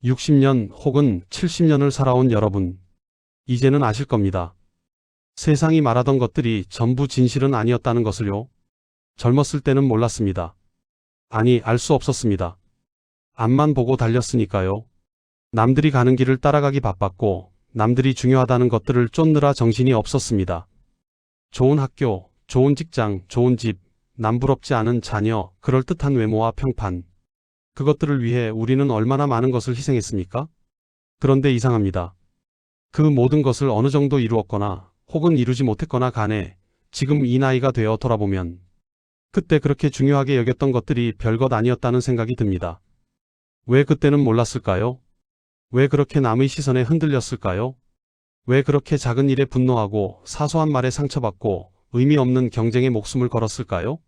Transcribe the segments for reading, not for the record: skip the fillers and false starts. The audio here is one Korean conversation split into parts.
60년 혹은 70년을 살아온 여러분, 이제는 아실 겁니다. 세상이 말하던 것들이 전부 진실은 아니었다는 것을요. 젊었을 때는 몰랐습니다. 아니, 알 수 없었습니다. 앞만 보고 달렸으니까요. 남들이 가는 길을 따라가기 바빴고 남들이 중요하다는 것들을 쫓느라 정신이 없었습니다. 좋은 학교, 좋은 직장, 좋은 집, 남부럽지 않은 자녀, 그럴듯한 외모와 평판. 그것들을 위해 우리는 얼마나 많은 것을 희생했습니까? 그런데 이상합니다. 그 모든 것을 어느 정도 이루었거나 혹은 이루지 못했거나 간에 지금 이 나이가 되어 돌아보면 그때 그렇게 중요하게 여겼던 것들이 별것 아니었다는 생각이 듭니다. 왜 그때는 몰랐을까요? 왜 그렇게 남의 시선에 흔들렸을까요? 왜 그렇게 작은 일에 분노하고 사소한 말에 상처받고 의미 없는 경쟁에 목숨을 걸었을까요?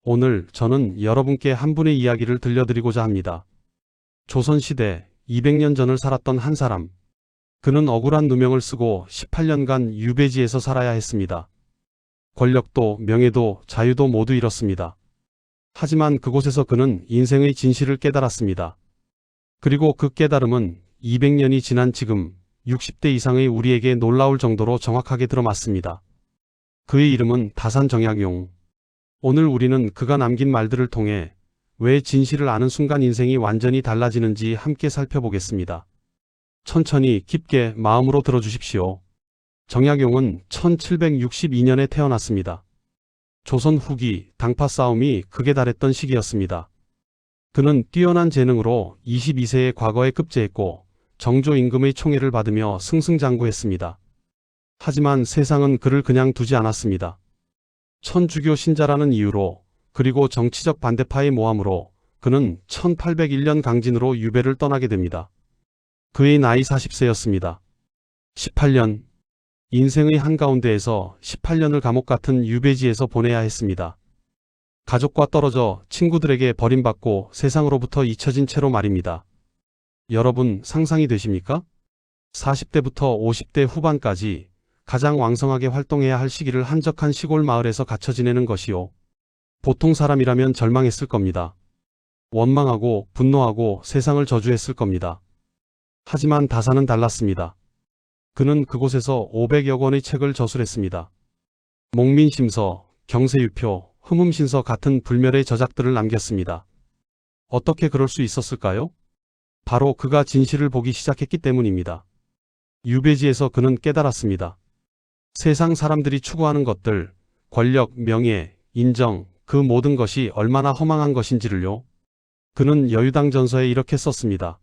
오늘 저는 여러분께 한 분의 이야기를 들려드리고자 합니다. 조선시대 200년 전을 살았던 한 사람. 그는 억울한 누명을 쓰고 18년간 유배지에서 살아야 했습니다. 권력도 명예도 자유도 모두 잃었습니다. 하지만 그곳에서 그는 인생의 진실을 깨달았습니다. 그리고 그 깨달음은 200년이 지난 지금 60대 이상의 우리에게 놀라울 정도로 정확하게 들어맞습니다. 그의 이름은 다산정약용. 오늘 우리는 그가 남긴 말들을 통해 왜 진실을 아는 순간 인생이 완전히 달라지는지 함께 살펴보겠습니다. 천천히 깊게 마음으로 들어주십시오. 정약용은 1762년에 태어났습니다. 조선 후기 당파 싸움이 극에 달했던 시기였습니다. 그는 뛰어난 재능으로 22세에 과거에 급제했고 정조 임금의 총애를 받으며 승승장구했습니다. 하지만 세상은 그를 그냥 두지 않았습니다. 천주교 신자라는 이유로 그리고 정치적 반대파의 모함으로 그는 1801년 강진으로 유배를 떠나게 됩니다. 그의 나이 40세였습니다. 18년. 인생의 한가운데에서 18년을 감옥 같은 유배지에서 보내야 했습니다. 가족과 떨어져 친구들에게 버림받고 세상으로부터 잊혀진 채로 말입니다. 여러분 상상이 되십니까? 40대부터 50대 후반까지 가장 왕성하게 활동해야 할 시기를 한적한 시골 마을에서 갇혀 지내는 것이요. 보통 사람이라면 절망했을 겁니다. 원망하고 분노하고 세상을 저주했을 겁니다. 하지만 다산은 달랐습니다. 그는 그곳에서 500여 권의 책을 저술했습니다. 목민심서, 경세유표, 흠음신서 같은 불멸의 저작들을 남겼습니다. 어떻게 그럴 수 있었을까요? 바로 그가 진실을 보기 시작했기 때문입니다. 유배지에서 그는 깨달았습니다. 세상 사람들이 추구하는 것들, 권력, 명예, 인정, 그 모든 것이 얼마나 허망한 것인지를요. 그는 여유당 전서에 이렇게 썼습니다.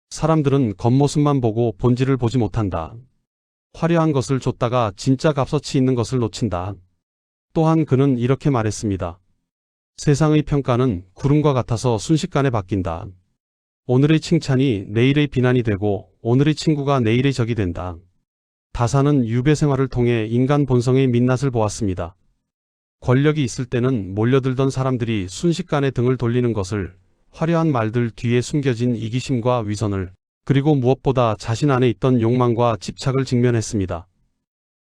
사람들은 겉모습만 보고 본질을 보지 못한다. 화려한 것을 줬다가 진짜 값어치 있는 것을 놓친다. 또한 그는 이렇게 말했습니다. 세상의 평가는 구름과 같아서 순식간에 바뀐다. 오늘의 칭찬이 내일의 비난이 되고 오늘의 친구가 내일의 적이 된다. 다산은 유배 생활을 통해 인간 본성의 민낯을 보았습니다. 권력이 있을 때는 몰려들던 사람들이 순식간에 등을 돌리는 것을, 화려한 말들 뒤에 숨겨진 이기심과 위선을, 그리고 무엇보다 자신 안에 있던 욕망과 집착을 직면했습니다.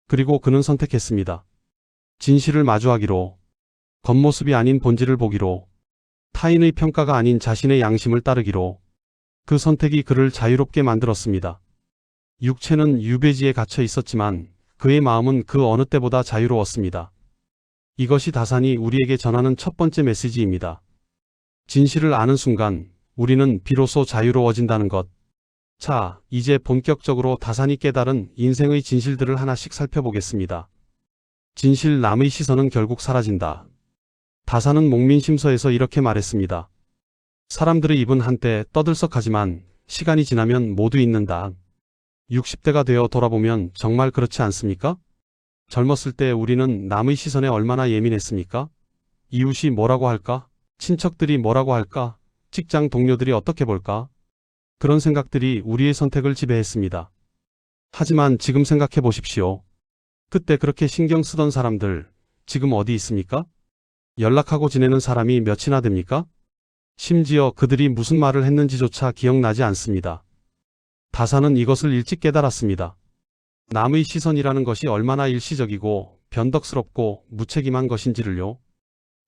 그리고 그는 선택했습니다. 진실을 마주하기로, 겉모습이 아닌 본질을 보기로, 타인의 평가가 아닌 자신의 양심을 따르기로. 그 선택이 그를 자유롭게 만들었습니다. 육체는 유배지에 갇혀 있었지만 그의 마음은 그 어느 때보다 자유로웠습니다. 이것이 다산이 우리에게 전하는 첫 번째 메시지입니다. 진실을 아는 순간 우리는 비로소 자유로워진다는 것. 자, 이제 본격적으로 다산이 깨달은 인생의 진실들을 하나씩 살펴보겠습니다. 진실 남의 시선은 결국 사라진다. 다산은 목민심서에서 이렇게 말했습니다. 사람들의 입은 한때 떠들썩하지만 시간이 지나면 모두 잊는다. 60대가 되어 돌아보면 정말 그렇지 않습니까? 젊었을 때 우리는 남의 시선에 얼마나 예민했습니까? 이웃이 뭐라고 할까? 친척들이 뭐라고 할까? 직장 동료들이 어떻게 볼까? 그런 생각들이 우리의 선택을 지배했습니다. 하지만 지금 생각해 보십시오. 그때 그렇게 신경 쓰던 사람들, 지금 어디 있습니까? 연락하고 지내는 사람이 몇이나 됩니까? 심지어 그들이 무슨 말을 했는지조차 기억나지 않습니다. 다산은 이것을 일찍 깨달았습니다. 남의 시선이라는 것이 얼마나 일시적이고 변덕스럽고 무책임한 것인지를요.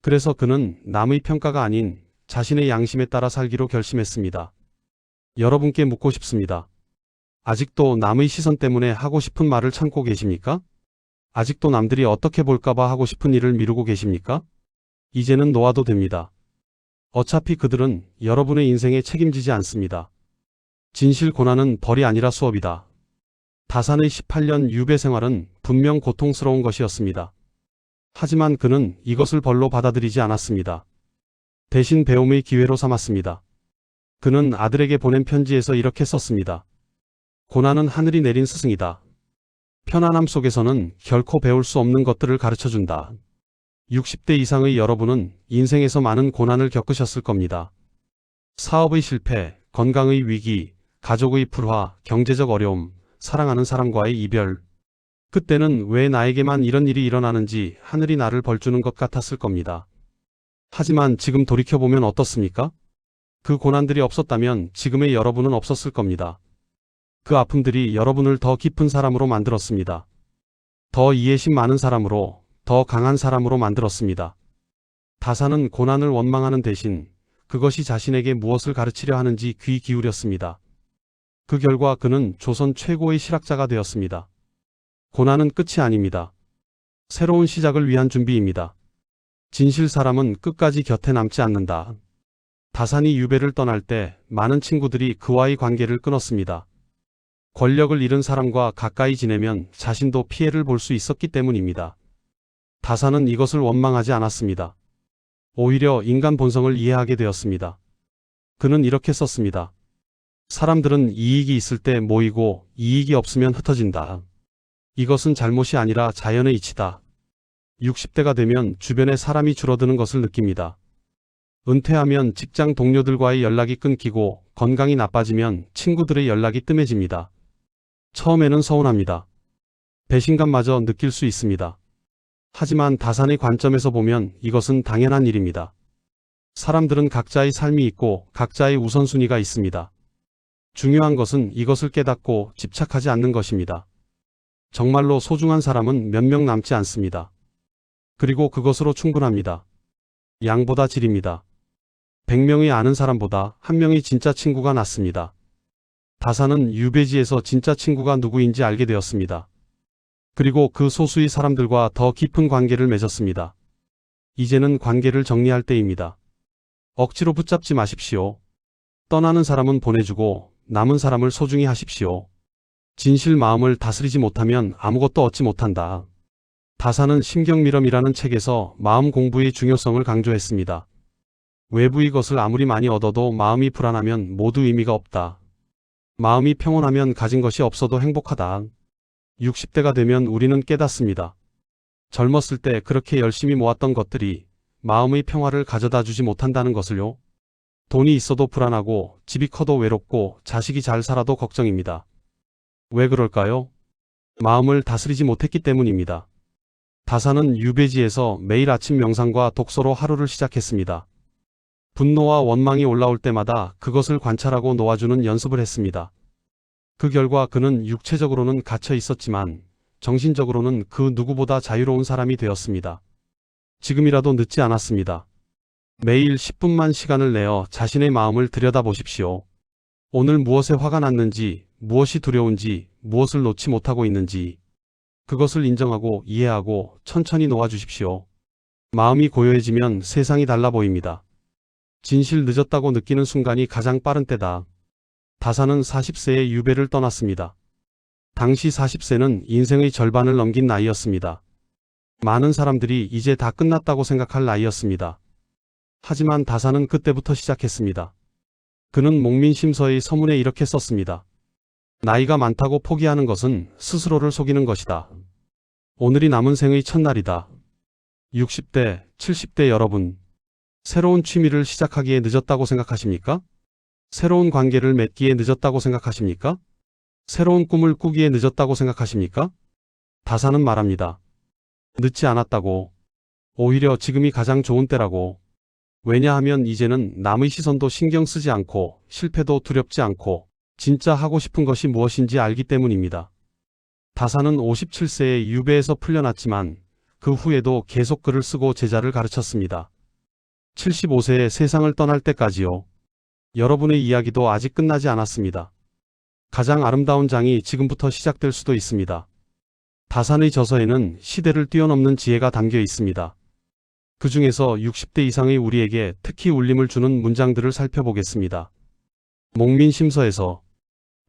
그래서 그는 남의 평가가 아닌 자신의 양심에 따라 살기로 결심했습니다. 여러분께 묻고 싶습니다. 아직도 남의 시선 때문에 하고 싶은 말을 참고 계십니까? 아직도 남들이 어떻게 볼까봐 하고 싶은 일을 미루고 계십니까? 이제는 놓아도 됩니다. 어차피 그들은 여러분의 인생에 책임지지 않습니다. 진실 고난은 벌이 아니라 수업이다. 다산의 18년 유배 생활은 분명 고통스러운 것이었습니다. 하지만 그는 이것을 벌로 받아들이지 않았습니다. 대신 배움의 기회로 삼았습니다. 그는 아들에게 보낸 편지에서 이렇게 썼습니다. 고난은 하늘이 내린 스승이다. 편안함 속에서는 결코 배울 수 없는 것들을 가르쳐준다. 60대 이상의 여러분은 인생에서 많은 고난을 겪으셨을 겁니다. 사업의 실패, 건강의 위기, 가족의 불화, 경제적 어려움, 사랑하는 사람과의 이별. 그때는 왜 나에게만 이런 일이 일어나는지 하늘이 나를 벌주는 것 같았을 겁니다. 하지만 지금 돌이켜보면 어떻습니까? 그 고난들이 없었다면 지금의 여러분은 없었을 겁니다. 그 아픔들이 여러분을 더 깊은 사람으로 만들었습니다. 더 이해심 많은 사람으로, 더 강한 사람으로 만들었습니다. 다산은 고난을 원망하는 대신 그것이 자신에게 무엇을 가르치려 하는지 귀 기울였습니다. 그 결과 그는 조선 최고의 실학자가 되었습니다. 고난은 끝이 아닙니다. 새로운 시작을 위한 준비입니다. 진실 사람은 끝까지 곁에 남지 않는다. 다산이 유배를 떠날 때 많은 친구들이 그와의 관계를 끊었습니다. 권력을 잃은 사람과 가까이 지내면 자신도 피해를 볼 수 있었기 때문입니다. 다산은 이것을 원망하지 않았습니다. 오히려 인간 본성을 이해하게 되었습니다. 그는 이렇게 썼습니다. 사람들은 이익이 있을 때 모이고 이익이 없으면 흩어진다. 이것은 잘못이 아니라 자연의 이치다. 60대가 되면 주변에 사람이 줄어드는 것을 느낍니다. 은퇴하면 직장 동료들과의 연락이 끊기고 건강이 나빠지면 친구들의 연락이 뜸해집니다. 처음에는 서운합니다. 배신감마저 느낄 수 있습니다. 하지만 다산의 관점에서 보면 이것은 당연한 일입니다. 사람들은 각자의 삶이 있고 각자의 우선순위가 있습니다. 중요한 것은 이것을 깨닫고 집착하지 않는 것입니다. 정말로 소중한 사람은 몇 명 남지 않습니다. 그리고 그것으로 충분합니다. 양보다 질입니다. 100명의 아는 사람보다 1명의 진짜 친구가 낫습니다. 다산은 유배지에서 진짜 친구가 누구인지 알게 되었습니다. 그리고 그 소수의 사람들과 더 깊은 관계를 맺었습니다. 이제는 관계를 정리할 때입니다. 억지로 붙잡지 마십시오. 떠나는 사람은 보내주고 남은 사람을 소중히 하십시오. 진실 마음을 다스리지 못하면 아무것도 얻지 못한다. 다산은 심경밀엄이라는 책에서 마음 공부의 중요성을 강조했습니다. 외부의 것을 아무리 많이 얻어도 마음이 불안하면 모두 의미가 없다. 마음이 평온하면 가진 것이 없어도 행복하다. 60대가 되면 우리는 깨닫습니다. 젊었을 때 그렇게 열심히 모았던 것들이 마음의 평화를 가져다 주지 못한다는 것을요. 돈이 있어도 불안하고 집이 커도 외롭고 자식이 잘 살아도 걱정입니다. 왜 그럴까요? 마음을 다스리지 못했기 때문입니다. 다산은 유배지에서 매일 아침 명상과 독서로 하루를 시작했습니다. 분노와 원망이 올라올 때마다 그것을 관찰하고 놓아주는 연습을 했습니다. 그 결과 그는 육체적으로는 갇혀 있었지만 정신적으로는 그 누구보다 자유로운 사람이 되었습니다. 지금이라도 늦지 않았습니다. 매일 10분만 시간을 내어 자신의 마음을 들여다보십시오. 오늘 무엇에 화가 났는지, 무엇이 두려운지, 무엇을 놓지 못하고 있는지 그것을 인정하고 이해하고 천천히 놓아주십시오. 마음이 고요해지면 세상이 달라 보입니다. 진실 늦었다고 느끼는 순간이 가장 빠른 때다. 다산은 40세에 유배를 떠났습니다. 당시 40세는 인생의 절반을 넘긴 나이였습니다. 많은 사람들이 이제 다 끝났다고 생각할 나이였습니다. 하지만 다산은 그때부터 시작했습니다. 그는 목민심서의 서문에 이렇게 썼습니다. 나이가 많다고 포기하는 것은 스스로를 속이는 것이다. 오늘이 남은 생의 첫날이다. 60대, 70대 여러분, 새로운 취미를 시작하기에 늦었다고 생각하십니까? 새로운 관계를 맺기에 늦었다고 생각하십니까? 새로운 꿈을 꾸기에 늦었다고 생각하십니까? 다산은 말합니다. 늦지 않았다고. 오히려 지금이 가장 좋은 때라고. 왜냐하면 이제는 남의 시선도 신경 쓰지 않고 실패도 두렵지 않고 진짜 하고 싶은 것이 무엇인지 알기 때문입니다. 다산은 57세에 유배에서 풀려났지만 그 후에도 계속 글을 쓰고 제자를 가르쳤습니다. 75세에 세상을 떠날 때까지요. 여러분의 이야기도 아직 끝나지 않았습니다. 가장 아름다운 장이 지금부터 시작될 수도 있습니다. 다산의 저서에는 시대를 뛰어넘는 지혜가 담겨 있습니다. 그 중에서 60대 이상의 우리에게 특히 울림을 주는 문장들을 살펴보겠습니다. 목민심서에서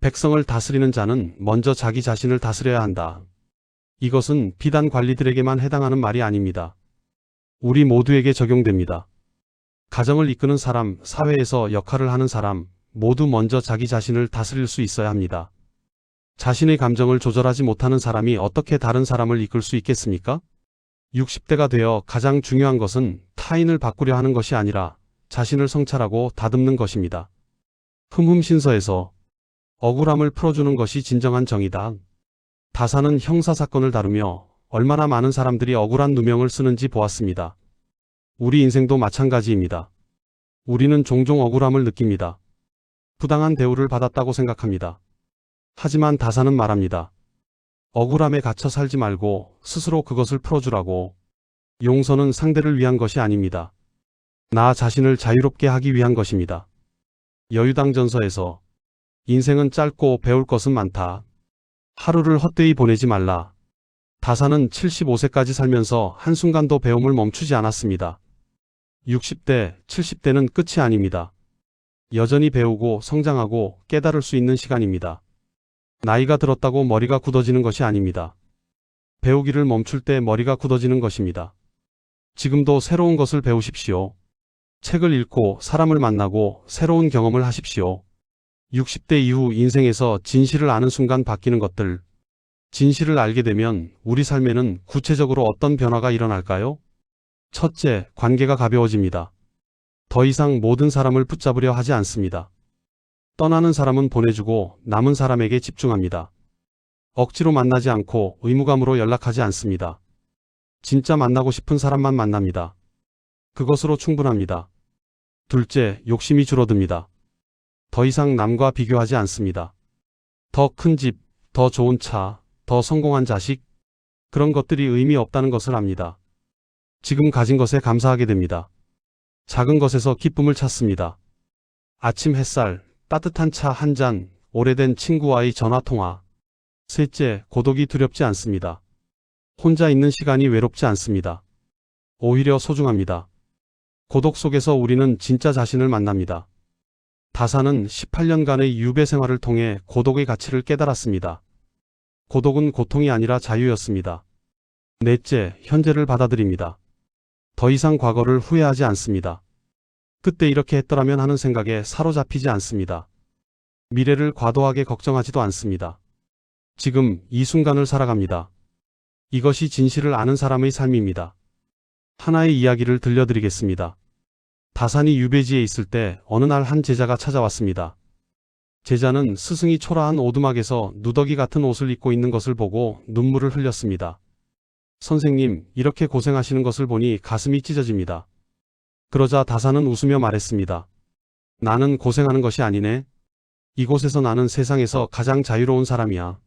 백성을 다스리는 자는 먼저 자기 자신을 다스려야 한다. 이것은 비단 관리들에게만 해당하는 말이 아닙니다. 우리 모두에게 적용됩니다. 가정을 이끄는 사람, 사회에서 역할을 하는 사람, 모두 먼저 자기 자신을 다스릴 수 있어야 합니다. 자신의 감정을 조절하지 못하는 사람이 어떻게 다른 사람을 이끌 수 있겠습니까? 60대가 되어 가장 중요한 것은 타인을 바꾸려 하는 것이 아니라 자신을 성찰하고 다듬는 것입니다. 흠흠신서에서 억울함을 풀어주는 것이 진정한 정의다. 다산은 형사사건을 다루며 얼마나 많은 사람들이 억울한 누명을 쓰는지 보았습니다. 우리 인생도 마찬가지입니다. 우리는 종종 억울함을 느낍니다. 부당한 대우를 받았다고 생각합니다. 하지만 다산은 말합니다. 억울함에 갇혀 살지 말고 스스로 그것을 풀어주라고. 용서는 상대를 위한 것이 아닙니다. 나 자신을 자유롭게 하기 위한 것입니다. 여유당전서에서 인생은 짧고 배울 것은 많다. 하루를 헛되이 보내지 말라. 다산은 75세까지 살면서 한순간도 배움을 멈추지 않았습니다. 60대, 70대는 끝이 아닙니다. 여전히 배우고 성장하고 깨달을 수 있는 시간입니다. 나이가 들었다고 머리가 굳어지는 것이 아닙니다. 배우기를 멈출 때 머리가 굳어지는 것입니다. 지금도 새로운 것을 배우십시오. 책을 읽고 사람을 만나고 새로운 경험을 하십시오. 60대 이후 인생에서 진실을 아는 순간 바뀌는 것들. 진실을 알게 되면 우리 삶에는 구체적으로 어떤 변화가 일어날까요? 첫째, 관계가 가벼워집니다. 더 이상 모든 사람을 붙잡으려 하지 않습니다. 떠나는 사람은 보내주고 남은 사람에게 집중합니다. 억지로 만나지 않고 의무감으로 연락하지 않습니다. 진짜 만나고 싶은 사람만 만납니다. 그것으로 충분합니다. 둘째, 욕심이 줄어듭니다. 더 이상 남과 비교하지 않습니다. 더 큰 집, 더 좋은 차, 더 성공한 자식, 그런 것들이 의미 없다는 것을 압니다. 지금 가진 것에 감사하게 됩니다. 작은 것에서 기쁨을 찾습니다. 아침 햇살, 따뜻한 차 한 잔, 오래된 친구와의 전화통화. 셋째, 고독이 두렵지 않습니다. 혼자 있는 시간이 외롭지 않습니다. 오히려 소중합니다. 고독 속에서 우리는 진짜 자신을 만납니다. 다산은 18년간의 유배 생활을 통해 고독의 가치를 깨달았습니다. 고독은 고통이 아니라 자유였습니다. 넷째, 현재를 받아들입니다. 더 이상 과거를 후회하지 않습니다. 그때 이렇게 했더라면 하는 생각에 사로잡히지 않습니다. 미래를 과도하게 걱정하지도 않습니다. 지금 이 순간을 살아갑니다. 이것이 진실을 아는 사람의 삶입니다. 하나의 이야기를 들려드리겠습니다. 다산이 유배지에 있을 때 어느 날 한 제자가 찾아왔습니다. 제자는 스승이 초라한 오두막에서 누더기 같은 옷을 입고 있는 것을 보고 눈물을 흘렸습니다. 선생님, 이렇게 고생하시는 것을 보니 가슴이 찢어집니다. 그러자 다산은 웃으며 말했습니다. 나는 고생하는 것이 아니네. 이곳에서 나는 세상에서 가장 자유로운 사람이야.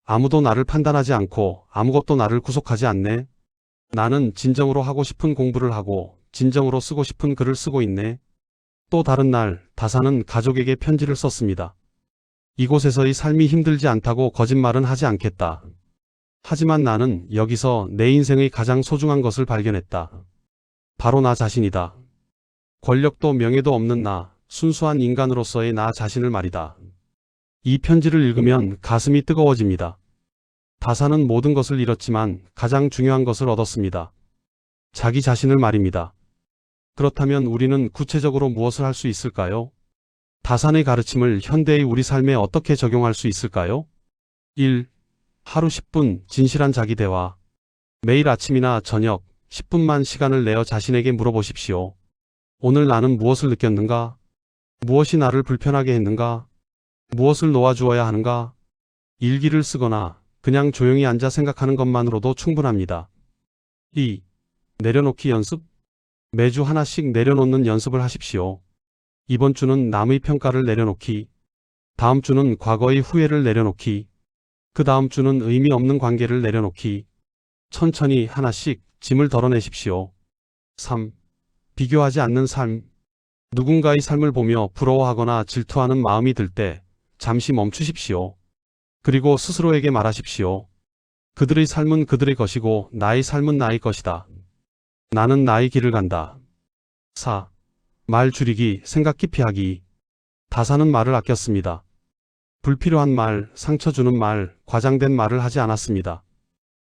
아무도 나를 판단하지 않고 아무것도 나를 구속하지 않네. 나는 진정으로 하고 싶은 공부를 하고 진정으로 쓰고 싶은 글을 쓰고 있네. 또 다른 날 다산은 가족에게 편지를 썼습니다. 이곳에서의 삶이 힘들지 않다고 거짓말은 하지 않겠다. 하지만 나는 여기서 내 인생의 가장 소중한 것을 발견했다. 바로 나 자신이다. 권력도 명예도 없는 나, 순수한 인간으로서의 나 자신을 말이다. 이 편지를 읽으면 가슴이 뜨거워집니다. 다산은 모든 것을 잃었지만 가장 중요한 것을 얻었습니다. 자기 자신을 말입니다. 그렇다면 우리는 구체적으로 무엇을 할 수 있을까요? 다산의 가르침을 현대의 우리 삶에 어떻게 적용할 수 있을까요? 1. 하루 10분 진실한 자기 대화. 매일 아침이나 저녁 10분만 시간을 내어 자신에게 물어보십시오. 오늘 나는 무엇을 느꼈는가? 무엇이 나를 불편하게 했는가? 무엇을 놓아주어야 하는가? 일기를 쓰거나 그냥 조용히 앉아 생각하는 것만으로도 충분합니다. 2. 내려놓기 연습. 매주 하나씩 내려놓는 연습을 하십시오. 이번 주는 남의 평가를 내려놓기. 다음 주는 과거의 후회를 내려놓기. 그 다음 주는 의미 없는 관계를 내려놓기. 천천히 하나씩 짐을 덜어내십시오. 3. 비교하지 않는 삶. 누군가의 삶을 보며 부러워하거나 질투하는 마음이 들 때 잠시 멈추십시오. 그리고 스스로에게 말하십시오. 그들의 삶은 그들의 것이고 나의 삶은 나의 것이다. 나는 나의 길을 간다. 4. 말 줄이기, 생각 깊이 하기. 다사는 말을 아꼈습니다. 불필요한 말, 상처 주는 말, 과장된 말을 하지 않았습니다.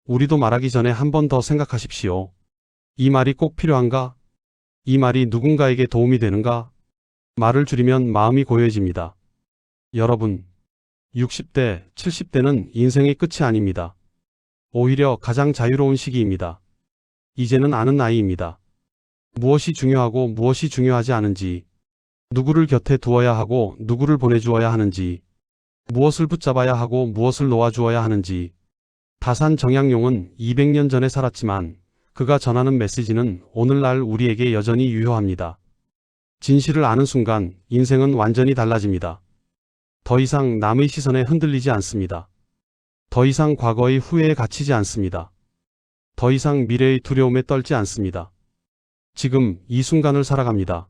우리도 말하기 전에 한 번 더 생각하십시오. 이 말이 꼭 필요한가? 이 말이 누군가에게 도움이 되는가? 말을 줄이면 마음이 고요해집니다. 여러분, 60대, 70대는 인생의 끝이 아닙니다. 오히려 가장 자유로운 시기입니다. 이제는 아는 나이입니다. 무엇이 중요하고 무엇이 중요하지 않은지, 누구를 곁에 두어야 하고 누구를 보내주어야 하는지, 무엇을 붙잡아야 하고 무엇을 놓아주어야 하는지. 다산 정약용은 200년 전에 살았지만 그가 전하는 메시지는 오늘날 우리에게 여전히 유효합니다. 진실을 아는 순간 인생은 완전히 달라집니다. 더 이상 남의 시선에 흔들리지 않습니다. 더 이상 과거의 후회에 갇히지 않습니다. 더 이상 미래의 두려움에 떨지 않습니다. 지금 이 순간을 살아갑니다.